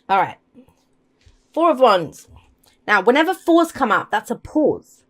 All right. Four of Wands. Now, whenever fours come up, that's a pause.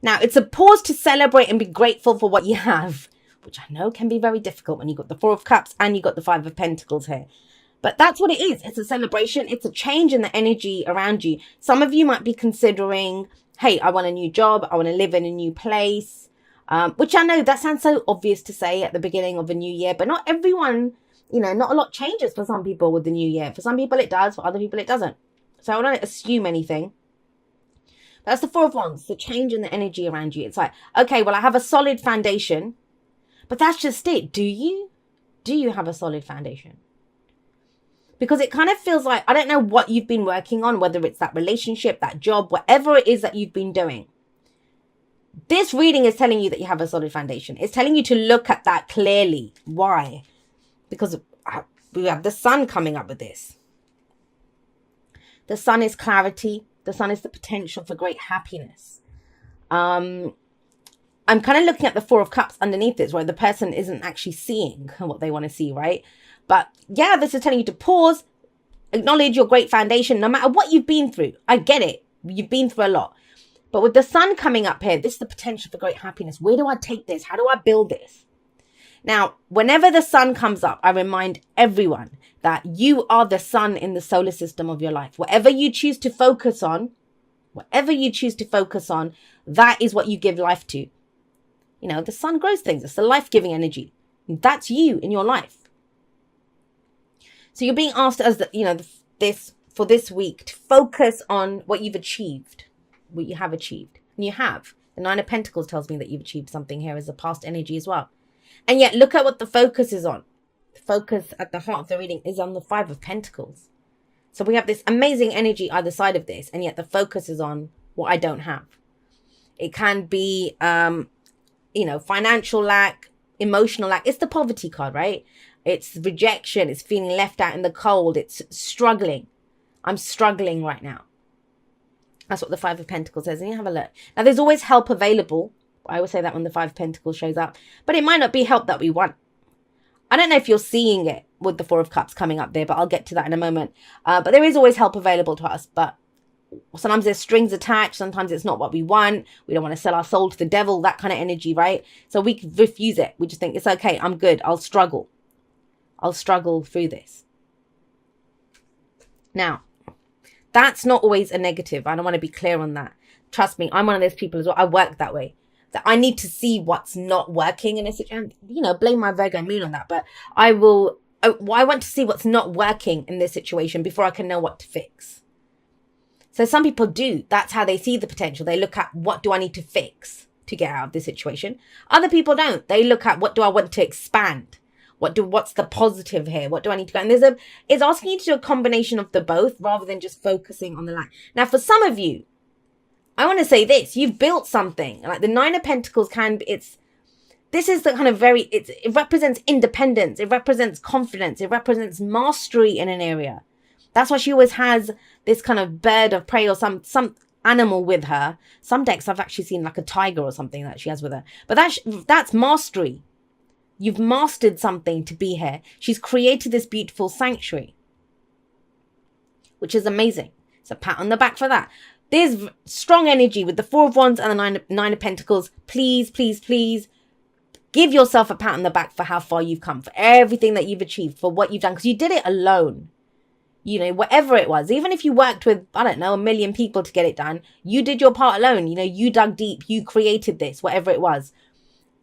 Now, it's a pause to celebrate and be grateful for what you have, which I know can be very difficult when you've got the Four of Cups and you've got the Five of Pentacles here. But that's what it is. It's a celebration. It's a change in the energy around you. Some of you might be considering, hey, I want a new job. I want to live in a new place. Which I know that sounds so obvious to say at the beginning of a new year, but not everyone, not a lot changes for some people with the new year. For some people it does, for other people it doesn't. So I don't assume anything. That's the Four of Wands, the change in the energy around you. It's like, okay, well, I have a solid foundation, but that's just it. Do you? Do you have a solid foundation? Because it kind of feels like, I don't know what you've been working on, whether it's that relationship, that job, whatever it is that you've been doing. This reading is telling you that you have a solid foundation. It's telling you to look at that clearly. Why? Because we have the sun coming up with this. The sun is clarity. The sun is the potential for great happiness. I'm kind of looking at the Four of Cups underneath this, where the person isn't actually seeing what they want to see, right? But yeah, this is telling you to pause, acknowledge your great foundation, no matter what you've been through. I get it. You've been through a lot. But with the sun coming up here, this is the potential for great happiness. Where do I take this? How do I build this? Now, whenever the sun comes up, I remind everyone that you are the sun in the solar system of your life. Whatever you choose to focus on, that is what you give life to. The sun grows things. It's the life-giving energy. That's you in your life. So you're being asked as for this week to focus on what you've achieved, what you have achieved. And you have. The Nine of Pentacles tells me that you've achieved something here as a past energy as well. And yet look at what the focus is on. The focus at the heart of the reading is on the Five of Pentacles. So we have this amazing energy either side of this, and yet the focus is on what I don't have. It can be, financial lack, emotional lack. It's the poverty card, right? It's rejection. It's feeling left out in the cold. It's struggling. I'm struggling right now. That's what the Five of Pentacles says. And you have a look. Now, there's always help available. I always say that when the Five of Pentacles shows up. But it might not be help that we want. I don't know if you're seeing it with the Four of Cups coming up there, but I'll get to that in a moment. But there is always help available to us. But sometimes there's strings attached. Sometimes it's not what we want. We don't want to sell our soul to the devil, that kind of energy, right? So we refuse it. We just think, it's okay. I'm good. I'll struggle through this. Now, that's not always a negative. I don't want to be clear on that. Trust me, I'm one of those people as well. I work that way. That I need to see what's not working in a situation. Blame my Virgo moon on that. But I want to see what's not working in this situation before I can know what to fix. So some people do. That's how they see the potential. They look at, what do I need to fix to get out of this situation? Other people don't. They look at, what do I want to expand? What's the positive here? What do I need to go? And it's asking you to do a combination of the both rather than just focusing on the lack. Now, for some of you, I want to say this, you've built something. Like the Nine of Pentacles this is the kind of it represents independence. It represents confidence. It represents mastery in an area. That's why she always has this kind of bird of prey or some animal with her. Some decks I've actually seen like a tiger or something that she has with her. But that's mastery. You've mastered something to be here. She's created this beautiful sanctuary, which is amazing. So pat on the back for that. There's strong energy with the Four of Wands and the Nine of Pentacles. Please, please, please give yourself a pat on the back for how far you've come, for everything that you've achieved, for what you've done, because you did it alone. Whatever it was, even if you worked with, I don't know, 1 million people to get it done, you did your part alone. You dug deep, you created this, whatever it was.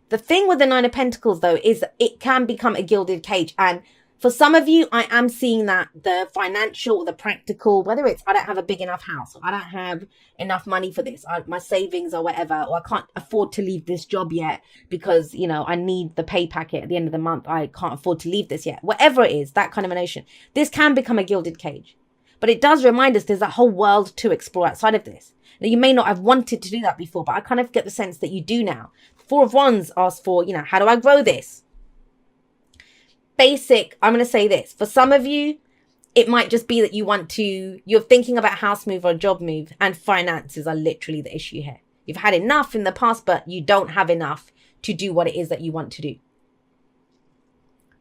The thing with the Nine of Pentacles, though, is it can become a gilded cage. And for some of you, I am seeing that the financial, the practical, whether it's I don't have a big enough house, or I don't have enough money for this, my savings or whatever, or I can't afford to leave this job yet because, I need the pay packet at the end of the month. I can't afford to leave this yet. Whatever it is, that kind of a notion. This can become a gilded cage. But it does remind us there's a whole world to explore outside of this. Now, you may not have wanted to do that before, but I kind of get the sense that you do now. Four of Wands asks for, how do I grow this? Basic, I'm going to say this. For some of you, it might just be that you're thinking about a house move or a job move, and finances are literally the issue here. You've had enough in the past, but you don't have enough to do what it is that you want to do.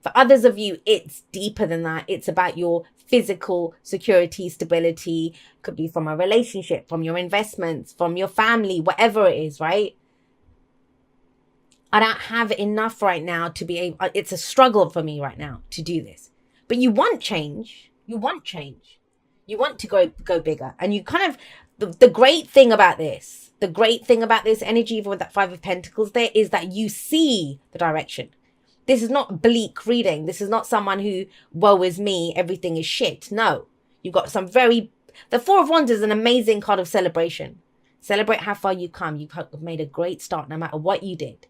For others of you, it's deeper than that. It's about your physical security, stability. Could be from a relationship, from your investments, from your family, whatever it is, right? I don't have enough right now to be able, it's a struggle for me right now to do this. But you want change. You want change. You want to go bigger. And you kind of, the great thing about this energy, even with that Five of Pentacles there, is that you see the direction. This is not bleak reading. This is not someone who, woe is me, everything is shit. No, you've got some the Four of Wands is an amazing card of celebration. Celebrate how far you come. You've made a great start no matter what you did.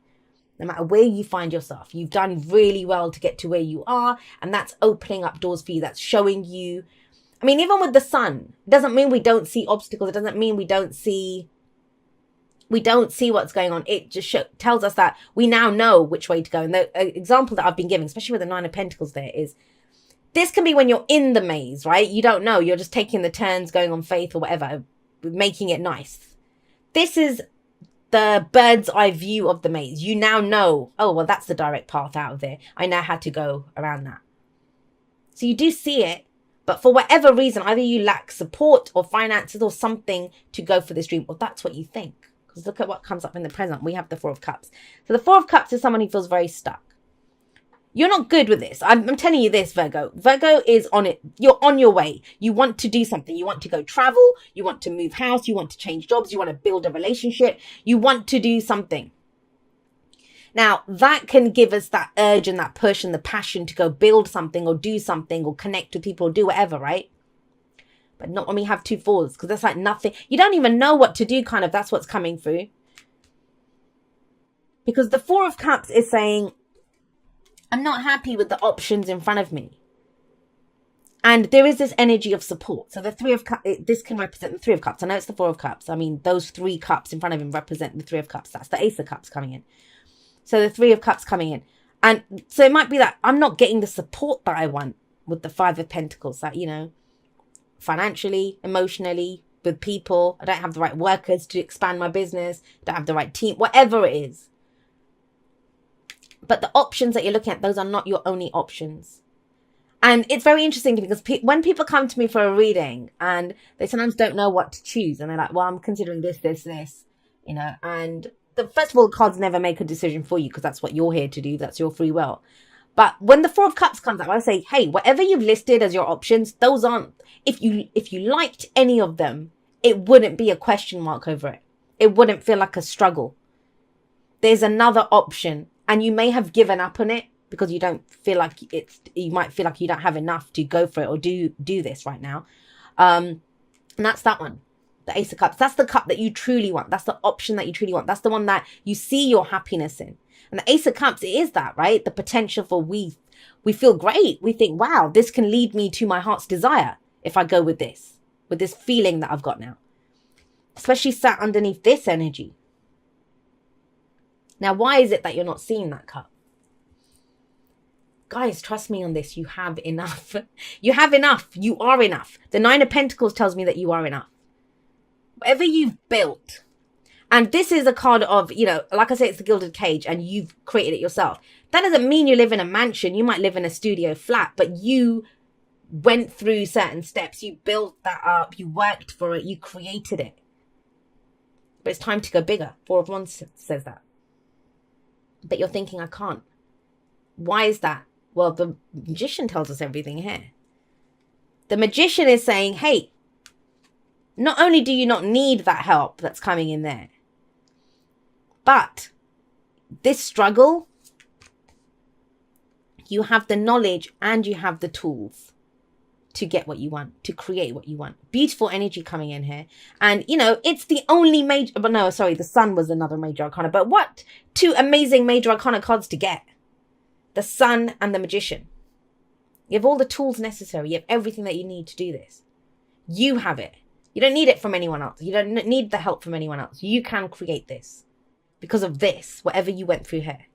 No matter where you find yourself, you've done really well to get to where you are. And that's opening up doors for you. That's showing you. I mean, even with the sun, it doesn't mean we don't see obstacles. It doesn't mean we don't see what's going on. It just tells us that we now know which way to go. And the example that I've been giving, especially with the Nine of Pentacles there, is this can be when you're in the maze, right? You don't know. You're just taking the turns, going on faith or whatever, making it nice. This is the bird's eye view of the maze. You now know, oh, well, that's the direct path out of there. I know how to go around that. So you do see it, but for whatever reason, either you lack support or finances or something to go for this dream, or that's what you think. Because look at what comes up in the present. We have the Four of Cups. So the Four of Cups is someone who feels very stuck. You're not good with this. I'm telling you this, Virgo. Virgo is on it. You're on your way. You want to do something. You want to go travel. You want to move house. You want to change jobs. You want to build a relationship. You want to do something. Now, that can give us that urge and that push and the passion to go build something or do something or connect with people or do whatever, right? But not when we have two fours, because that's like nothing. You don't even know what to do, kind of. That's what's coming through. Because the Four of Cups is saying, I'm not happy with the options in front of me. And there is this energy of support. So the Three of Cups, this can represent the Three of Cups. I know it's the Four of Cups. I mean, those three cups in front of him represent the Three of Cups. That's the Ace of Cups coming in. So the Three of Cups coming in. And so it might be that I'm not getting the support that I want with the Five of Pentacles. That, you know, financially, emotionally, with people. I don't have the right workers to expand my business. Don't have the right team, whatever it is. But the options that you're looking at, those are not your only options. And it's very interesting because when people come to me for a reading and they sometimes don't know what to choose. And they're like, well, I'm considering this, you know. And first of all, cards never make a decision for you because that's what you're here to do. That's your free will. But when the Four of Cups comes up, I say, hey, whatever you've listed as your options, those aren't, if you liked any of them, it wouldn't be a question mark over it. It wouldn't feel like a struggle. There's another option. And you may have given up on it because you don't feel like you might feel like you don't have enough to go for it or do this right now. And that's that one, the Ace of Cups. That's the cup that you truly want. That's the option that you truly want. That's the one that you see your happiness in. And the Ace of Cups, it is that, right? The potential for we feel great. We think, wow, this can lead me to my heart's desire if I go with this feeling that I've got now. Especially sat underneath this energy. Now, why is it that you're not seeing that cup? Guys, trust me on this. You have enough. You have enough. You are enough. The Nine of Pentacles tells me that you are enough. Whatever you've built. And this is a card of, you know, like I say, it's the gilded cage and you've created it yourself. That doesn't mean you live in a mansion. You might live in a studio flat, but you went through certain steps. You built that up. You worked for it. You created it. But it's time to go bigger. Four of Wands says that. But you're thinking, I can't. Why is that? Well, the Magician tells us everything here. The Magician is saying, hey, not only do you not need that help that's coming in there, but this struggle, you have the knowledge and you have the tools to get what you want, to create what you want. Beautiful energy coming in here. And, you know, it's the only major, but no, sorry, the Sun was another major arcana. But what two amazing major arcana cards to get? The Sun and the Magician. You have all the tools necessary. You have everything that you need to do this. You have it. You don't need it from anyone else. You don't need the help from anyone else. You can create this because of this, whatever you went through here.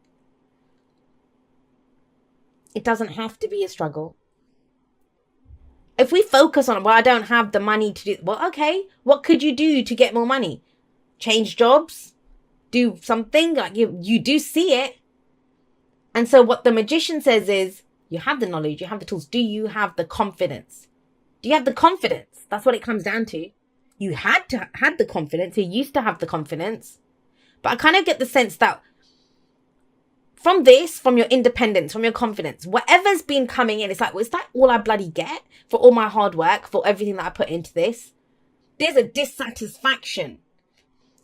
It doesn't have to be a struggle. If we focus on, well, I don't have the money to do, well, okay, what could you do to get more money? Change jobs? Do something? Like you do see it. And so what the Magician says is, You have the knowledge, you have the tools. Do you have the confidence? Do you have the confidence? That's what it comes down to. You had the confidence. You used to have the confidence. But I kind of get the sense that from your independence, from your confidence, whatever's been coming in, it's like, well, is that all I bloody get for all my hard work, for everything that I put into this? There's a dissatisfaction,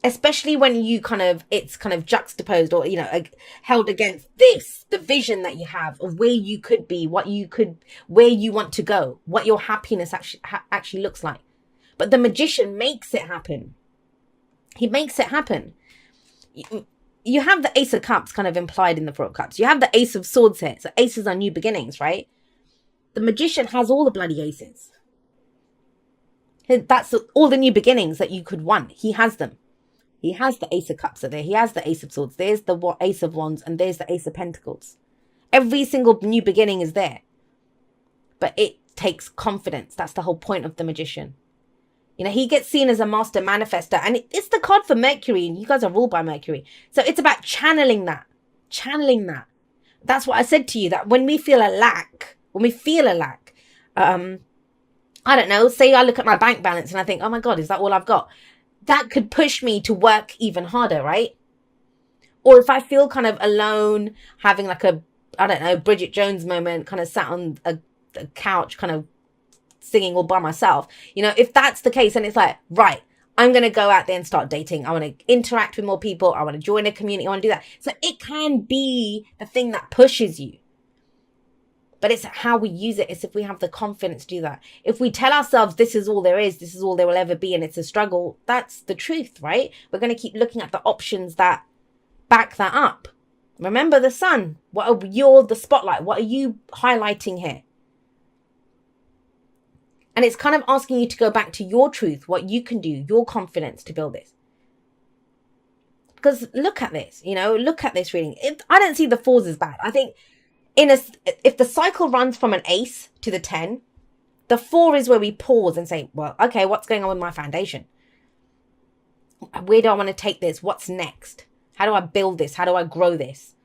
especially when it's kind of juxtaposed or, held against the vision that you have of where you could be, where you want to go, what your happiness actually looks like. But the magician makes it happen. He makes it happen. You have the Ace of Cups kind of implied in the Four of Cups. You have the Ace of Swords here. So aces are new beginnings, right? The magician has all the bloody aces. That's all the new beginnings that you could want. He has them. He has the Ace of Cups there. He has the Ace of Swords. There's the Ace of Wands, and there's the Ace of Pentacles. Every single new beginning is there. But it takes confidence. That's the whole point of the magician. He gets seen as a master manifester, and it's the card for Mercury, and you guys are ruled by Mercury. So it's about channeling that. That's what I said to you, that when we feel a lack, I don't know, say I look at my bank balance and I think, oh my God, is that all I've got? That could push me to work even harder, right? Or if I feel kind of alone, having like a, I don't know, Bridget Jones moment, kind of sat on a couch, kind of singing all by myself, if that's the case, and it's like, right, I'm going to go out there and start dating. I want to interact with more people. I want to join a community. I want to do that. So it can be the thing that pushes you. But it's how we use it. It's if we have the confidence to do that. If we tell ourselves this is all there is, this is all there will ever be, and it's a struggle, that's the truth, right? We're going to keep looking at the options that back that up. Remember the sun. You're the spotlight. What are you highlighting here? And it's kind of asking you to go back to your truth, what you can do, your confidence to build this. Because look at this, look at this reading. I don't see the fours as bad. I think if the cycle runs from an ace to the 10, the 4 is where we pause and say, well, okay, what's going on with my foundation? Where do I want to take this? What's next? How do I build this? How do I grow this?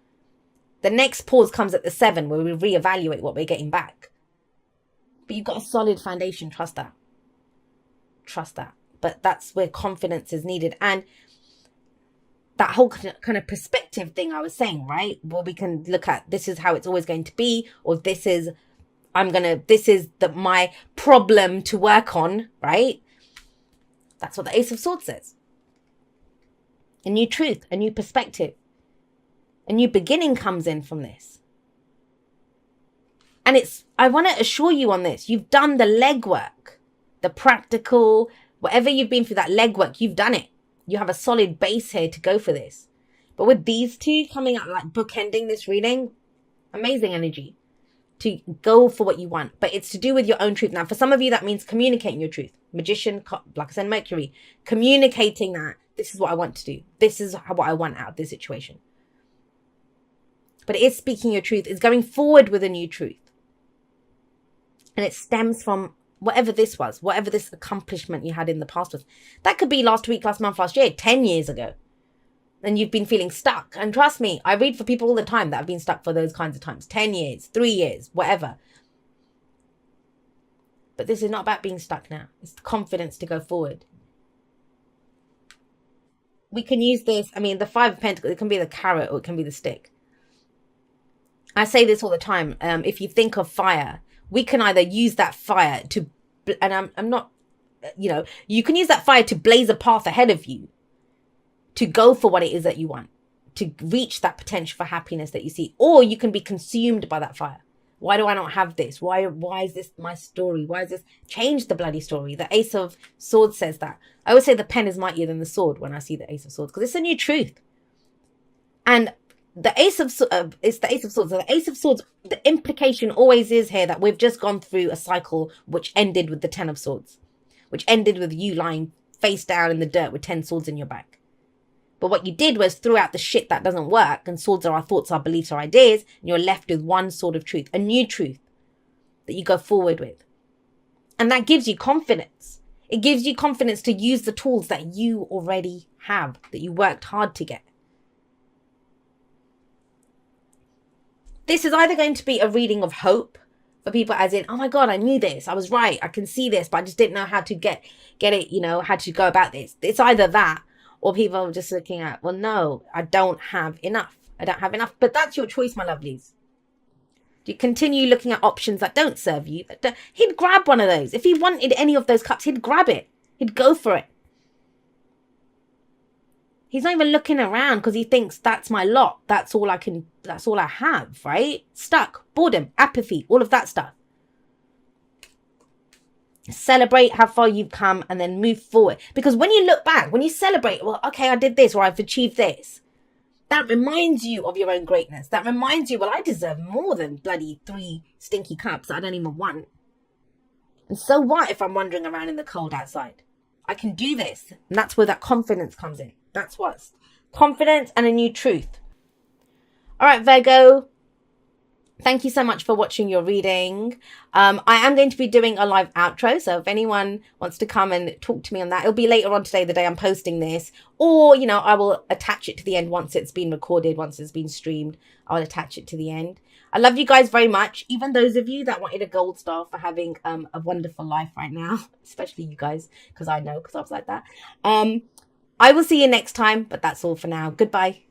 The next pause comes at the 7, where we reevaluate what we're getting back. But you've got a solid foundation. Trust that. But that's where confidence is needed. And that whole kind of perspective thing I was saying, right? Well, we can look at, this is how it's always going to be, or this is my problem to work on, right? That's what the Ace of Swords says. A new truth, a new perspective, a new beginning comes in from this. And I want to assure you on this, you've done the legwork, the practical, whatever you've been through, that legwork, you've done it. You have a solid base here to go for this. But with these two coming out, like bookending this reading, amazing energy to go for what you want. But it's to do with your own truth. Now, for some of you, that means communicating your truth. Magician, like I said, Mercury, communicating that this is what I want to do. This is what I want out of this situation. But it is speaking your truth. It's going forward with a new truth. And it stems from whatever this was, whatever this accomplishment you had in the past was. That could be last week, last month, last year, 10 years ago. And you've been feeling stuck. And trust me, I read for people all the time that have been stuck for those kinds of times. 10 years, 3 years, whatever. But this is not about being stuck now. It's the confidence to go forward. We can use this, the 5 of Pentacles, it can be the carrot or it can be the stick. I say this all the time. If you think of fire, we can either use that fire to, and I'm not, you can use that fire to blaze a path ahead of you, to go for what it is that you want, to reach that potential for happiness that you see. Or you can be consumed by that fire. Why do I not have this? Why is this my story? Why is this? Change the bloody story. The Ace of Swords says that. I always say the pen is mightier than the sword when I see the Ace of Swords, because it's a new truth. And the Ace of it's the Ace of Swords. So the Ace of Swords, the implication always is here that we've just gone through a cycle which ended with the 10 of Swords, which ended with you lying face down in the dirt with 10 swords in your back. But what you did was threw out the shit that doesn't work, and swords are our thoughts, our beliefs, our ideas, and you're left with one sword of truth, a new truth that you go forward with. And that gives you confidence. It gives you confidence to use the tools that you already have, that you worked hard to get. This is either going to be a reading of hope for people, as in, oh my God, I knew this. I was right. I can see this, but I just didn't know how to get it, you know, how to go about this. It's either that, or people are just looking at, well, no, I don't have enough. I don't have enough. But that's your choice, my lovelies. Do you continue looking at options that don't serve you? He'd grab one of those. If he wanted any of those cups, he'd grab it. He'd go for it. He's not even looking around because he thinks that's my lot. That's all I have, right? Stuck, boredom, apathy, all of that stuff. Celebrate how far you've come and then move forward. Because when you look back, when you celebrate, well, okay, I did this or I've achieved this, that reminds you of your own greatness. That reminds you, well, I deserve more than bloody 3 stinky cups that I don't even want. And so what if I'm wandering around in the cold outside? I can do this. And that's where that confidence comes in. That's what's confidence and a new truth. All right, Virgo. Thank you so much for watching your reading. I am going to be doing a live outro. So if anyone wants to come and talk to me on that, it'll be later on today, the day I'm posting this. Or, you know, I will attach it to the end once it's been recorded, once it's been streamed. I'll attach it to the end. I love you guys very much. Even those of you that wanted a gold star for having a wonderful life right now. Especially you guys, because I know, because I was like that. I will see you next time, but that's all for now. Goodbye.